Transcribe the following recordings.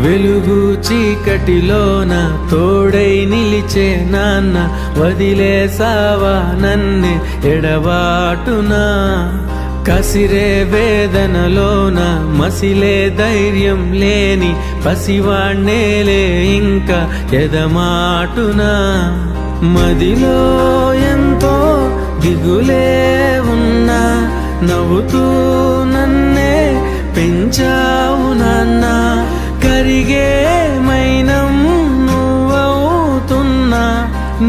వెలుగు చీకటిలోన తోడై నిలిచే నాన్న, వదిలేసావా నన్నే ఎడబాటునా. కసిరే వేదనలోన మసిలే ధైర్యం లేని పసివాణ్ణేలే ఇంకా ఎదమాటునా. మదిలో ఎంతో దిగులే ఉన్నా, నవ్వుతూ నన్నే పెంచావు నాన్న. కరిగే మైనం నువ్వవుతున్నా,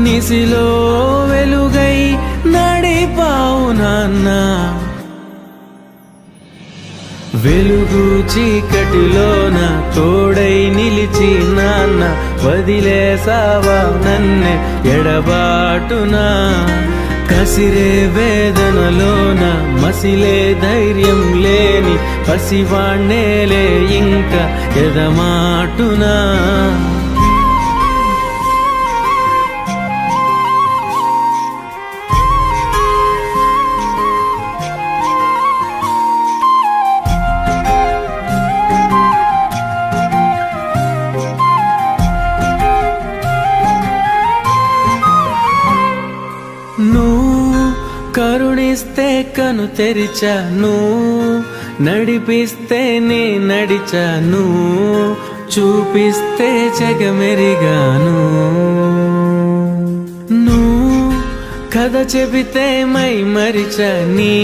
నిసిలో వెలుగై నడిపావు నాన్న. వెలుగు చీకటిలోన తోడై నిలిచి నాన్న, వదిలేసావా నన్నే ఎడబాటునా. కసిరే వేదనలోన మసిలే ధైర్యం లేని పసివాణ్ణేలే ఇంకా ఎదమాటునా. నువ్వు కరుణిస్తే కను తెరిచాను, నడిపిస్తే నే నడిచాను, చూపిస్తే జగమెరిగాను. నువ్వు కథ చెబితే మై మరిచని,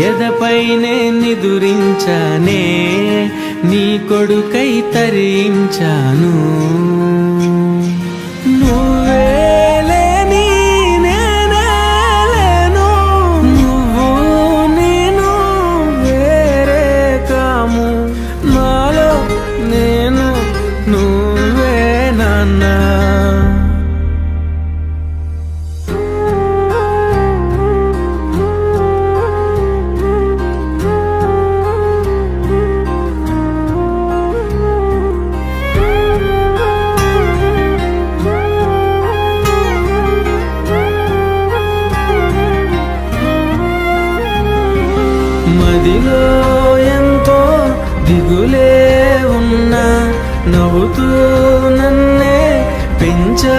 ఎదపైనే నిదురించానే, నీ కొడుకై తరించాను. మదిలో ఎంతో దిగులే ఉన్నా, నవ్వుతూ నన్నే పెంచా